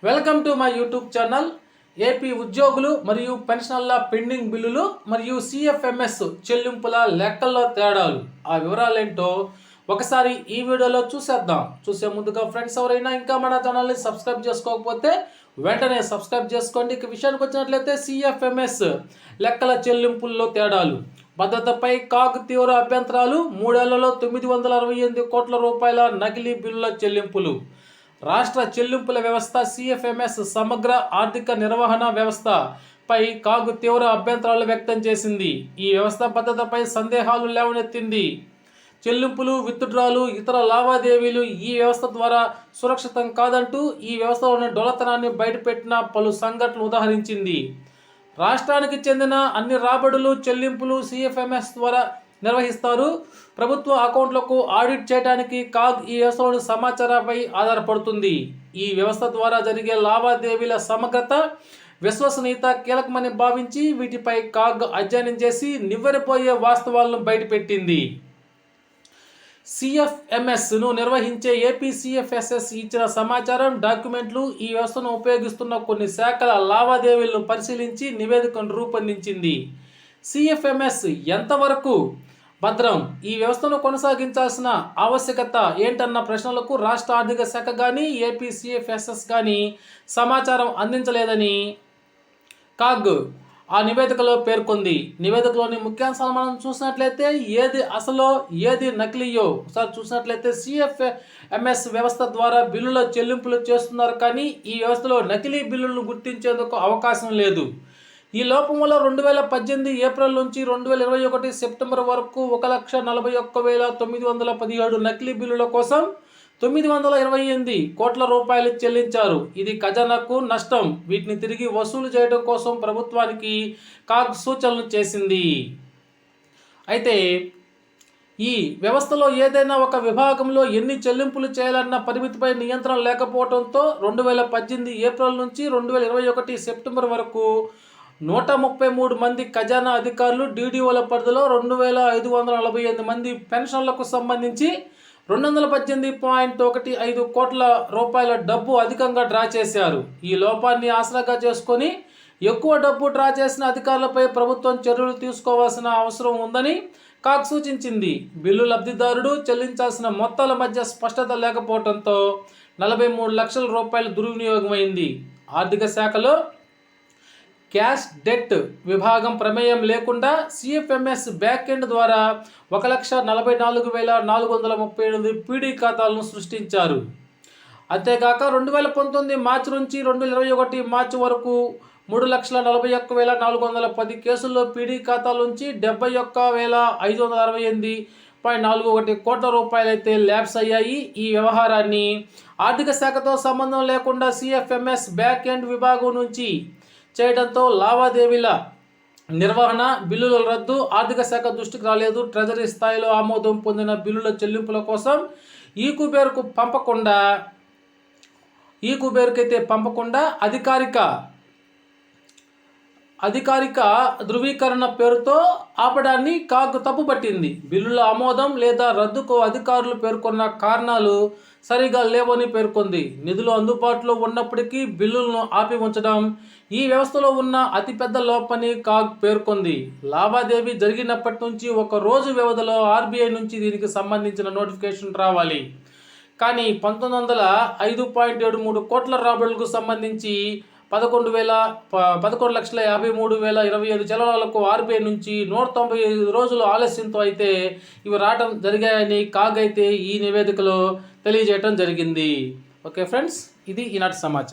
Welcome to my YouTube channel. AP ఉద్యోగులు మరియు పెన్షనర్ల pending బిల్లులు మరియు సిఎఫ్ఎంఎస్ చెల్లింపుల లెక్కల్లో తేడాలు, ఆ వివరాలేంటో ఒకసారి ఈ వీడియోలో చూసేద్దాం. చూసే ముందుగా ఫ్రెండ్స్ ఎవరైనా ఇంకా మన ఛానల్ని సబ్స్క్రైబ్ చేసుకోకపోతే వెంటనే సబ్స్క్రైబ్ చేసుకోండి. ఇక విషయానికి వచ్చినట్లయితే సిఎఫ్ఎంఎస్ లెక్కల చెల్లింపుల్లో తేడాలు. భద్రతపై కాగ్ తీవ్ర అభ్యంతరాలు. 3 ఏళ్లలో 968 కోట్ల రూపాయల నకిలీ బిల్లుల చెల్లింపులు. రాష్ట్ర చెల్లింపుల వ్యవస్థ సిఎఫ్ఎంఎస్ సమగ్ర ఆర్థిక నిర్వహణ వ్యవస్థ పై కాగ్ తీవ్ర అభ్యంతరాలు వ్యక్తం చేసింది. ఈ వ్యవస్థ భద్రతపై సందేహాలు లేవనెత్తింది. చెల్లింపులు, విత్డ్రాలు, ఇతర లావాదేవీలు ఈ వ్యవస్థ ద్వారా సురక్షితం కాదంటూ ఈ వ్యవస్థలోని డొలతనాన్ని బయటపెట్టిన పలు సంఘటనలు ఉదాహరించింది. రాష్ట్రానికి చెందిన అన్ని రాబడులు, చెల్లింపులు సిఎఫ్ఎంఎస్ ద్వారా నిర్వహిస్తారు. ప్రభుత్వ అకౌంట్లకు ఆడిట్ చేయడానికి కాగ్ ఈ వ్యవస్థలోని సమాచారంపై ఆధారపడుతుంది. ఈ వ్యవస్థ ద్వారా జరిగే లావాదేవీల సమగ్రత, విశ్వసనీయత కీలకమని భావించి వీటిపై కాగ్ అధ్యయనం చేసి నివ్వెరపోయే వాస్తవాలను బయటపెట్టింది. సిఎఫ్ఎంఎస్ను నిర్వహించే ఏపీ సిఎఫ్ఎస్ఎస్ ఇచ్చిన సమాచారం, డాక్యుమెంట్లు, ఈ వ్యవస్థను ఉపయోగిస్తున్న కొన్ని శాఖల లావాదేవీలను పరిశీలించి నివేదికను రూపొందించింది. సిఎఫ్ఎంఎస్ ఎంతవరకు భద్రం, ఈ వ్యవస్థను కొనసాగించాల్సిన ఆవశ్యకత ఏంటన్న ప్రశ్నలకు రాష్ట్ర ఆర్థిక శాఖ కానీ ఏపీ సిఎఫ్ఎస్ఎస్ కానీ సమాచారం అందించలేదని కాగ్ ఆ నివేదికలో పేర్కొంది. నివేదికలోని ముఖ్యాంశాలు మనం చూసినట్లయితే ఏది అసలో ఏది నకిలీయో ఒకసారి చూసినట్లయితే సిఎఫ్ఎంఎస్ వ్యవస్థ ద్వారా బిల్లుల చెల్లింపులు చేస్తున్నారు, కానీ ఈ వ్యవస్థలో నకిలీ బిల్లులను గుర్తించేందుకు అవకాశం లేదు. ఈ లోపం వల్ల 2018 ఏప్రిల్ నుంచి 2021 సెప్టెంబర్ వరకు 1,41,917 నకిలీ బిల్లుల కోసం 928 కోట్ల రూపాయలు చెల్లించారు. ఇది ఖజానాకు నష్టం. వీటిని తిరిగి వసూలు చేయడం కోసం ప్రభుత్వానికి కాగ్ సూచనలు చేసింది. అయితే ఈ వ్యవస్థలో ఏదైనా ఒక విభాగంలో ఎన్ని చెల్లింపులు చేయాలన్న పరిమితిపై నియంత్రణ లేకపోవడంతో 2018 ఏప్రిల్ నుంచి 2021 సెప్టెంబర్ వరకు 133 మంది ఖజానా అధికారులు, డీడీఓల పరిధిలో 2,548 మంది పెన్షన్లకు సంబంధించి 218.15 కోట్ల రూపాయల డబ్బు అధికంగా డ్రా చేశారు. ఈ లోపాన్ని ఆసరాగా చేసుకొని ఎక్కువ డబ్బు డ్రా చేసిన అధికారులపై ప్రభుత్వం చర్యలు తీసుకోవాల్సిన అవసరం ఉందని కాగ్ సూచించింది. బిల్లు లబ్ధిదారుడు చెల్లించాల్సిన మొత్తాల మధ్య స్పష్టత లేకపోవడంతో 43 లక్షల రూపాయల దుర్వినియోగమైంది. ఆర్థిక శాఖలో క్యాష్ డెట్ విభాగం ప్రమేయం లేకుండా సిఎఫ్ఎంఎస్ బ్యాక్ ఎండ్ ద్వారా 1,44,438 పీడీ ఖాతాలను సృష్టించారు. అంతేకాక 2019 మార్చి నుంచి 2021 మార్చి వరకు 3,41,410 కేసుల్లో పీడీ ఖాతాల నుంచి 71,568.41 కోట్ల రూపాయలైతే ల్యాప్స్ అయ్యాయి. ఈ వ్యవహారాన్ని ఆర్థిక శాఖతో సంబంధం లేకుండా సిఎఫ్ఎంఎస్ బ్యాక్ ఎండ్ విభాగం నుంచి చేయడంతో లావాదేవీల నిర్వహణ, బిల్లుల రద్దు ఆర్థిక శాఖ దృష్టికి రాలేదు. ట్రెజరీ స్థాయిలో ఆమోదం పొందిన బిల్లుల చెల్లింపుల కోసం ఈ కుబేరుకైతే పంపకుండా అధికారిక ధృవీకరణ పేరుతో ఆపడాన్ని కాగ్ తప్పుపట్టింది. బిల్లుల ఆమోదం లేదా రద్దుకు అధికారులు పేర్కొన్న కారణాలు సరిగా లేవని పేర్కొంది. నిధులు అందుబాటులో ఉన్నప్పటికీ బిల్లులను ఆపి ఉంచడం ఈ వ్యవస్థలో ఉన్న అతిపెద్ద లోపని కాగ్ పేర్కొంది. లావాదేవీ జరిగినప్పటి నుంచి 1 రోజు వ్యవధిలో ఆర్బీఐ నుంచి దీనికి సంబంధించిన నోటిఫికేషన్ రావాలి. కానీ 1905.73 కోట్ల రాబడులకు సంబంధించి 11,53,025 చలనాలకు ఆర్బీఐ నుంచి 195 రోజులు ఆలస్యంతో అయితే ఇవి రావడం జరిగాయని కాగ్ అయితే ఈ నివేదికలో తెలియజేయడం జరిగింది. ఓకే ఫ్రెండ్స్, ఇది ఈనాటి సమాచారం.